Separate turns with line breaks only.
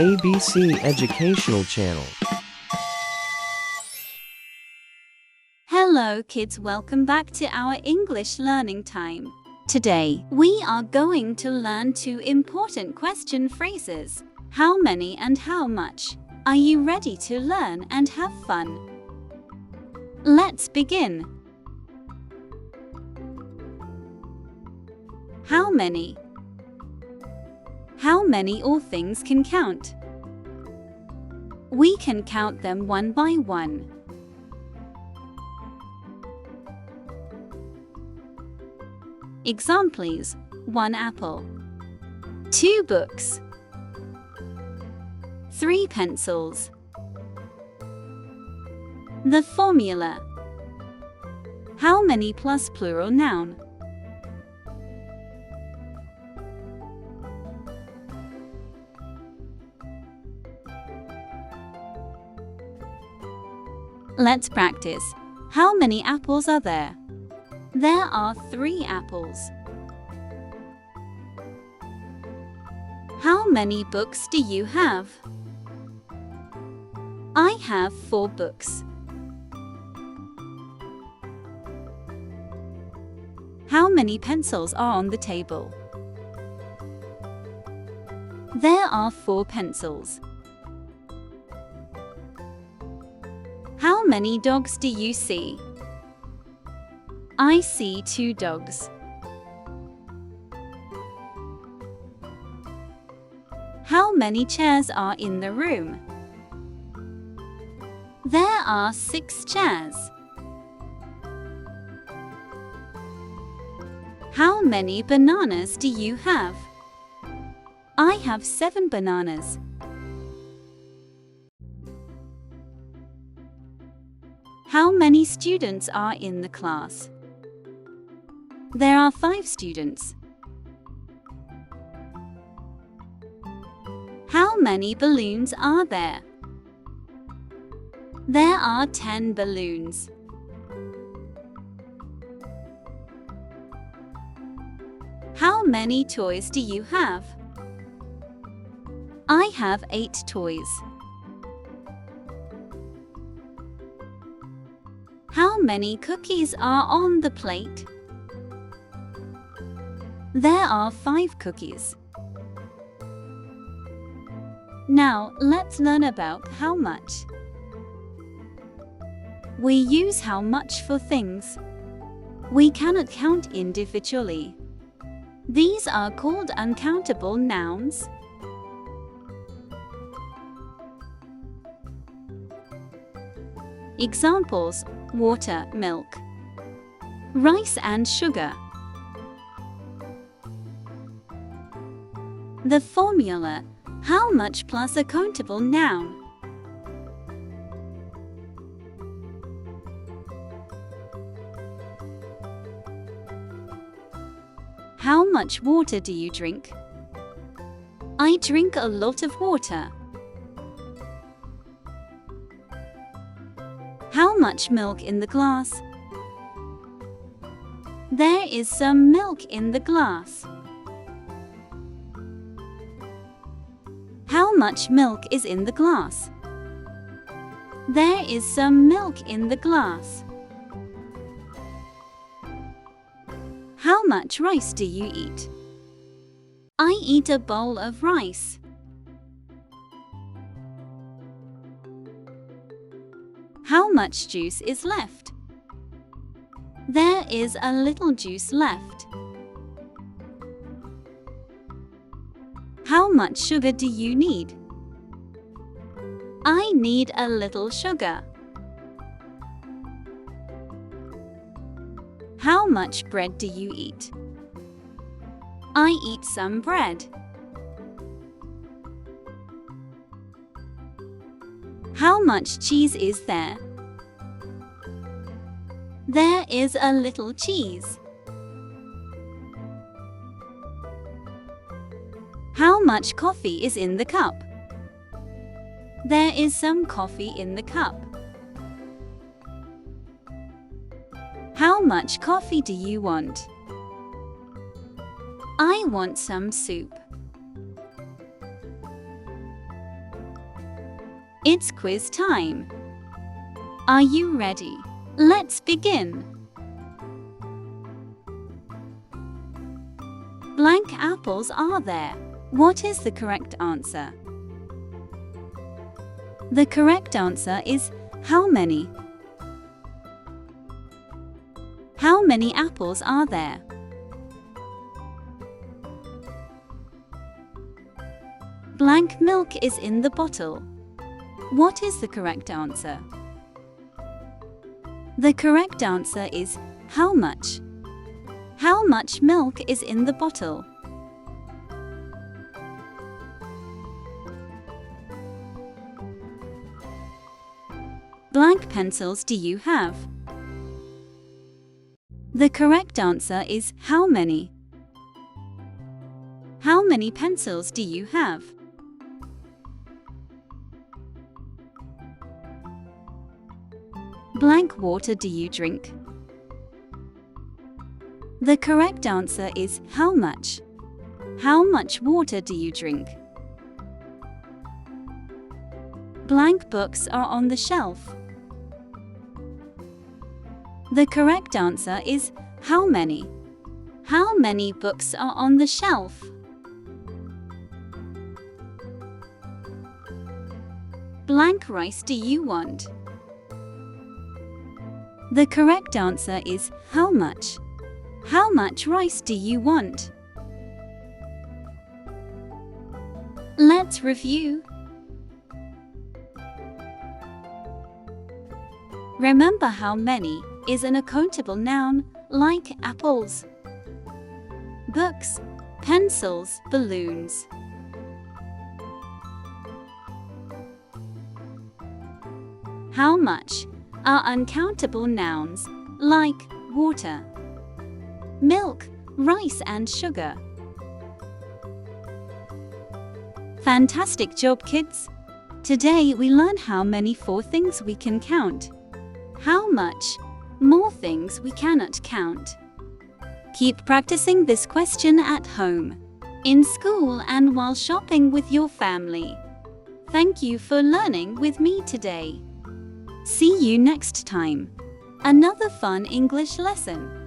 ABC Educational Channel.
Hello kids, welcome back to our English learning time. Today, we are going to learn two important question phrases. How many and how much? Are you ready to learn and have fun? Let's begin. How many? How many all things can count? We can count them one by one. Examples: 1 apple, 2 books, 3 pencils. The formula: how many plus plural noun. Let's practice. How many apples are there? There are 3 apples. How many books do you have? I have 4 books. How many pencils are on the table? There are 4 pencils. How many dogs do you see? I see 2 dogs. How many chairs are in the room? There are 6 chairs. How many bananas do you have? I have 7 bananas. How many students are in the class? There are 5 students. How many balloons are there? There are 10 balloons. How many toys do you have? I have 8 toys. How many cookies are on the plate? There are 5 cookies. Now, let's learn about how much. We use how much for things we cannot count individually. These are called uncountable nouns. Examples: water, milk, rice and sugar. The formula: how much plus a countable noun. How much water do you drink? I drink a lot of water. How much milk in the glass? There is some milk in the glass. How much milk is in the glass? There is some milk in the glass. How much rice do you eat? I eat a bowl of rice. How much juice is left? There is a little juice left. How much sugar do you need? I need a little sugar. How much bread do you eat? I eat some bread. How much cheese is there? There is a little cheese. How much coffee is in the cup? There is some coffee in the cup. How much coffee do you want? I want some soup. It's quiz time. Are you ready? Let's begin. Blank apples are there. What is the correct answer? The correct answer is how many? How many apples are there? Blank milk is in the bottle. What is the correct answer? The correct answer is how much? How much milk is in the bottle? Blank pencils do you have? The correct answer is how many? How many pencils do you have? Blank water do you drink? The correct answer is how much? How much water do you drink? Blank books are on the shelf. The correct answer is how many? How many books are on the shelf? Blank rice do you want? The correct answer is how much? How much rice do you want? Let's review. Remember how many is an uncountable noun, like apples, books, pencils, balloons. How much are uncountable nouns, like water, milk, rice and sugar. Fantastic job, kids! Today we learn how many 4 things we can count. How much more things we cannot count. Keep practicing this question at home, in school and while shopping with your family. Thank you for learning with me today. See you next time. Another fun English lesson.